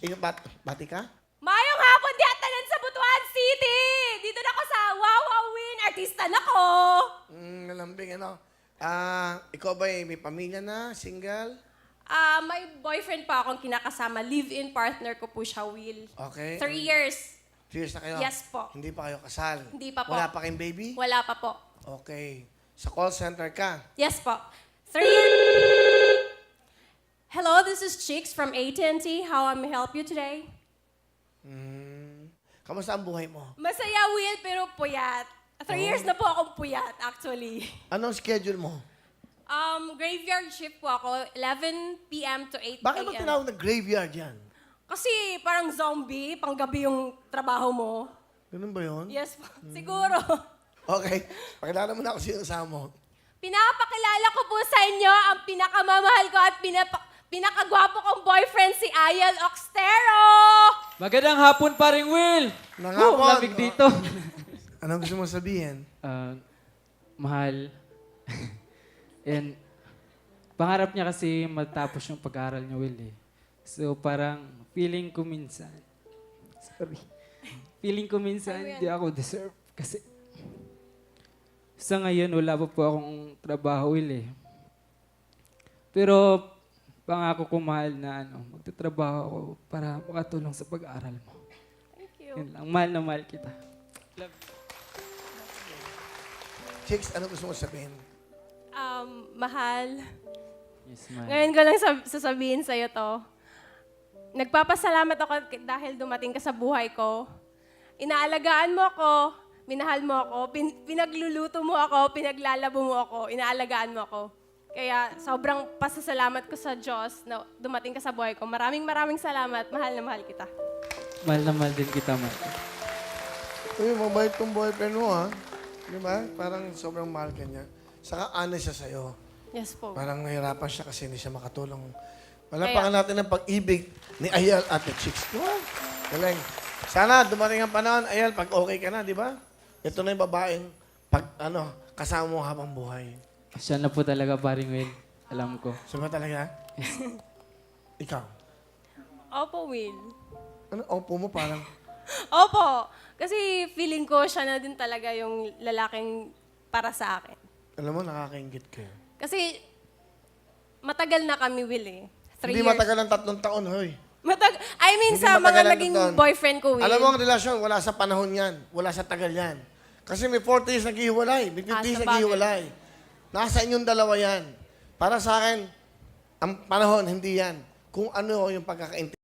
Ikaw, bati ka? Mayong hapon di atanan sa Butuan City! Dito na ako sa Wawa Win. Artista na ko! Nalambing, ano? Ikaw ba may pamilya na? Single? May boyfriend pa akong kinakasama. Live-in partner ko po siya, Will. Okay. 3 years. Serious na kayo? Yes po. Hindi pa kayo kasal? Hindi pa po. Wala pa kayong baby? Wala pa po. Okay. Sa call center ka? Yes po. 3 years. Hello, this is Chicks from AT&T. How may I help you today? Kamusta ang buhay mo? Masaya, Will, pero puyat. 3 years na po akong puyat, actually. Anong schedule mo? Graveyard shift po ako, 11 p.m. to 8 Bakit a.m. mo tinawag na graveyard yan? Kasi parang zombie, panggabi yung trabaho mo. Ganun ba yun? Yes po, siguro. Okay. Pakilala mo na ako sino kasama mo. Pinapakilala ko po sa inyo ang pinakamamahal ko at pinakagwapo kong boyfriend, si Ayel Oxtero! Magandang hapon, paring Will! Nangapon. Lamig dito. Anong gusto mo sabihin? Mahal. And pangarap niya kasi matapos yung pag-aaral niya, Will eh. So parang feeling ko minsan, hindi ako deserve. Kasi sa ngayon, wala pa po akong trabaho, Will eh. Pero pangako ko, mahal, na magtatrabaho ako para makatulong sa pag-aaral mo. Thank you. Yun lang, mahal na mahal kita. Chicks, ano gusto mo sabihin? Mahal, Yes, mahal. ngayon ko lang sasabihin sa'yo to. Nagpapasalamat ako dahil dumating ka sa buhay ko. Inaalagaan mo ako, minahal mo ako, pinagluluto mo ako, pinaglalabo mo ako, inaalagaan mo ako. Kaya sobrang pasasalamat ko sa Diyos na dumating ka sa buhay ko. Maraming salamat. Mahal na mahal kita. Mahal na mahal din kita, mahal. Uy, mabait tong boyfriend mo, ha? Di ba? Parang sobrang mahal ka niya. Saka honest siya sa'yo. Yes po. Parang nahirapan siya kasi hindi siya makatulong. Wala Kaya- pa natin ang pag-ibig ni Ayel at the Chicks. Di ba? Galing. Sana dumating ang panahon, Ayel, pag okay ka na, di ba? Ito na yung babaeng kasama mo habang buhay. Siya na po talaga, paring Will. Alam ko. Sabi talaga? Ikaw. Opo, Will. Ano, opo mo parang... Opo. Kasi feeling ko siya na din talaga yung lalaking para sa akin. Alam mo, nakakaingit ka. Kasi matagal na kami, Will eh. 3 Hindi years. matagal ng 3 taon, hoy. Mean, Hindi sa matagal mga ang naging taon. boyfriend ko, Will. Alam mo ang relasyon, wala sa panahon yan. Wala sa tagal yan. Kasi may 40 years naghihiwalay, may 50 years sa bagay. naghihiwalay. Nasa inyong dalawa yan. Para sa akin, ang panahon, hindi yan. Kung ano yung pagkakaintindi.